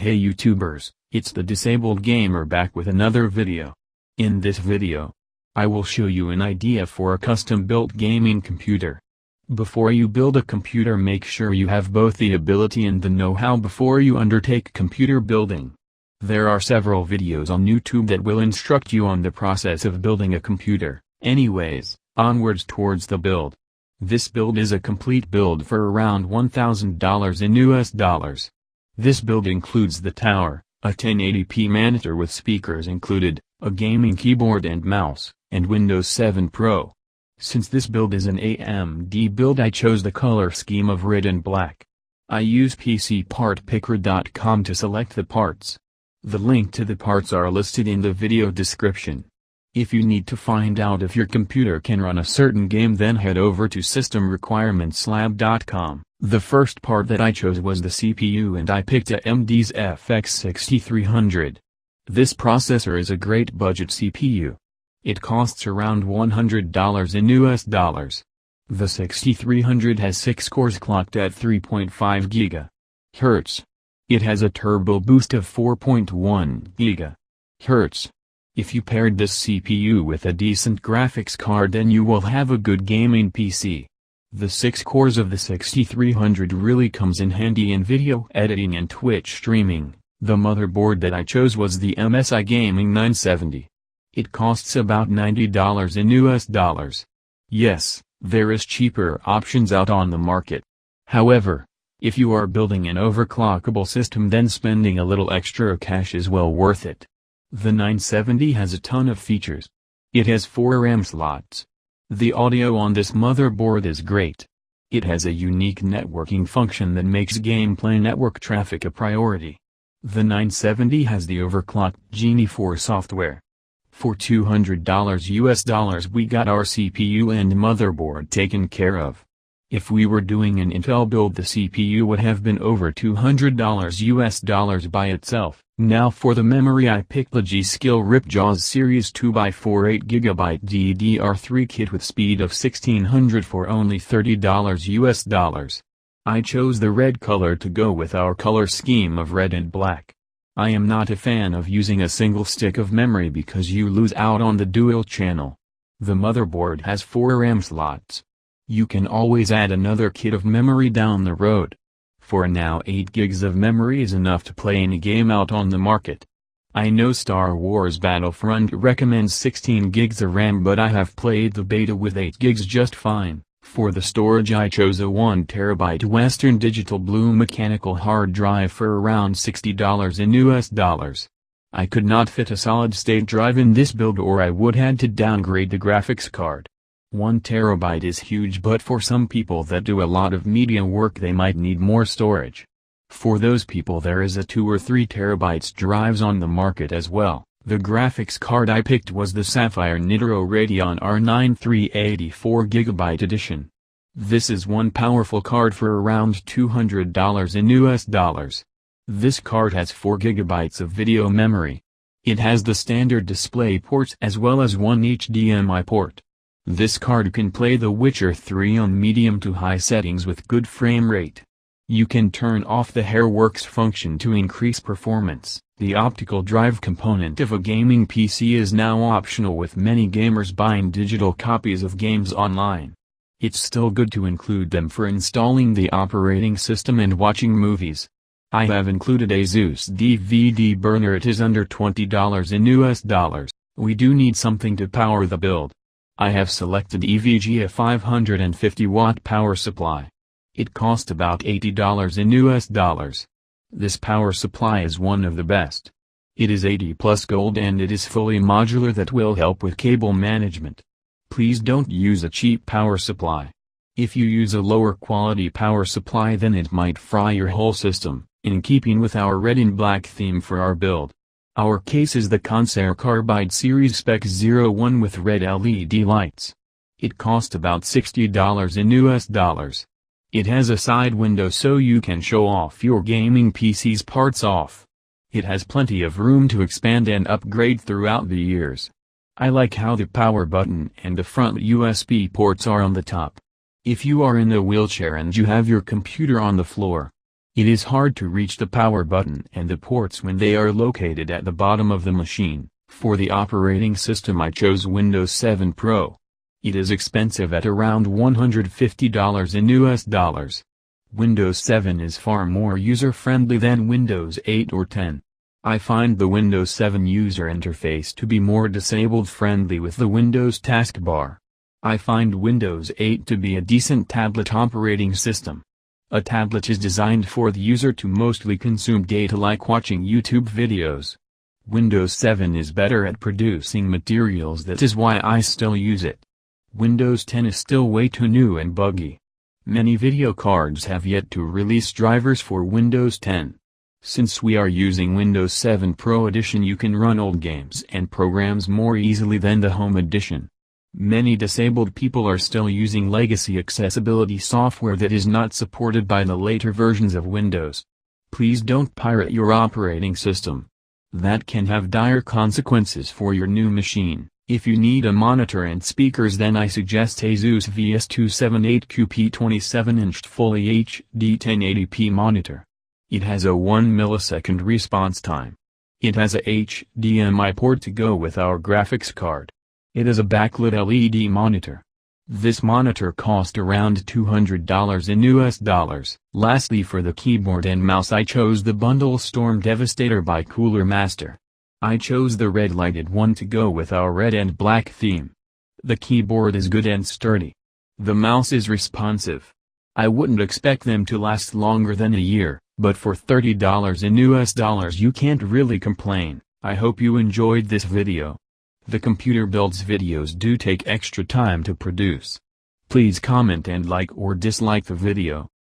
Hey YouTubers, it's the Disabled Gamer back with another video. In this video, I will show you an idea for a custom-built gaming computer. Before you build a computer, make sure you have both the ability and the know-how before you undertake computer building. There are several videos on YouTube that will instruct you on the process of building a computer. Anyways, onwards towards the build. This build is a complete build for around $1,000 in US dollars. This build includes the tower, a 1080p monitor with speakers included, a gaming keyboard and mouse, and Windows 7 Pro. Since this build is an AMD build, I chose the color scheme of red and black. I use PCPartPicker.com to select the parts. The link to the parts are listed in the video description. If you need to find out if your computer can run a certain game, then head over to SystemRequirementsLab.com. The first part that I chose was the CPU, and I picked AMD's FX 6300. This processor is a great budget CPU. It costs around $100 in US dollars. The 6300 has 6 cores clocked at 3.5 GHz. It has a turbo boost of 4.1 GHz. If you paired this CPU with a decent graphics card, then you will have a good gaming PC. The 6 cores of the 6300 really comes in handy in video editing and Twitch streaming. The motherboard that I chose was the MSI Gaming 970. It costs about $90 in US dollars. Yes, there is cheaper options out on the market. However, if you are building an overclockable system, then spending a little extra cash is well worth it. The 970 has a ton of features. It has 4 RAM slots. The audio on this motherboard is great. It has a unique networking function that makes gameplay network traffic a priority. The 970 has the overclocked Genie 4 software. For $200 US dollars we got our CPU and motherboard taken care of. If we were doing an Intel build, the CPU would have been over $200 US dollars by itself. Now for the memory, I picked the G-Skill Ripjaws Series 2x4 8GB DDR3 kit with speed of 1600 for only $30 US dollars. I chose the red color to go with our color scheme of red and black. I am not a fan of using a single stick of memory because you lose out on the dual channel. The motherboard has 4 RAM slots. You can always add another kit of memory down the road. For now, 8 gigs of memory is enough to play any game out on the market. I know Star Wars Battlefront recommends 16 gigs of RAM, but I have played the beta with 8 gigs just fine. For the storage, I chose a 1TB Western Digital Blue mechanical hard drive for around $60 in US dollars. I could not fit a solid-state drive in this build, or I would had to downgrade the graphics card. 1 TB is huge, but for some people that do a lot of media work, they might need more storage. For those people, there is a 2 or 3 TB drives on the market as well. The graphics card I picked was the Sapphire Nitro Radeon R9 384GB edition. This is one powerful card for around $200 in US dollars. This card has 4 GB of video memory. It has the standard display ports as well as one HDMI port. This card can play The Witcher 3 on medium to high settings with good frame rate. You can turn off the Hairworks function to increase performance. The optical drive component of a gaming PC is now optional, with many gamers buying digital copies of games online. It's still good to include them for installing the operating system and watching movies. I have included a Zeus DVD burner. It is under $20 in US dollars. We do need something to power the build. I have selected EVGA 550-watt power supply. It cost about $80 in US dollars. This power supply is one of the best. It is 80+ gold and it is fully modular, that will help with cable management. Please don't use a cheap power supply. If you use a lower quality power supply, then it might fry your whole system, in keeping with our red and black theme for our build. Our case is the Corsair Carbide Series Spec 01 with red LED lights. It cost about $60 in US dollars. It has a side window so you can show off your gaming PC's parts off. It has plenty of room to expand and upgrade throughout the years. I like how the power button and the front USB ports are on the top. If you are in a wheelchair and you have your computer on the floor, It is hard to reach the power button and the ports when they are located at the bottom of the machine. For the operating system I chose Windows 7 Pro. It is expensive at around $150 in US dollars. Windows 7 is far more user-friendly than Windows 8 or 10. I find the Windows 7 user interface to be more disabled-friendly with the Windows taskbar. I find Windows 8 to be a decent tablet operating system. A tablet is designed for the user to mostly consume data like watching YouTube videos. Windows 7 is better at producing materials, that is why I still use it. Windows 10 is still way too new and buggy. Many video cards have yet to release drivers for Windows 10. Since we are using Windows 7 Pro Edition, you can run old games and programs more easily than the Home Edition. Many disabled people are still using legacy accessibility software that is not supported by the later versions of Windows. Please don't pirate your operating system. That can have dire consequences for your new machine. If you need a monitor and speakers, then I suggest Asus VS278QP 27-inch Fully HD 1080p monitor. It has a 1 millisecond response time. It has a HDMI port to go with our graphics card. It is a backlit LED monitor. This monitor cost around $200 in US dollars. Lastly, for the keyboard and mouse I chose the bundle Storm Devastator by Cooler Master. I chose the red lighted one to go with our red and black theme. The keyboard is good and sturdy. The mouse is responsive. I wouldn't expect them to last longer than a year, but for $30 in US dollars you can't really complain. I hope you enjoyed this video. The Computer Builds videos do take extra time to produce. Please comment and like or dislike the video.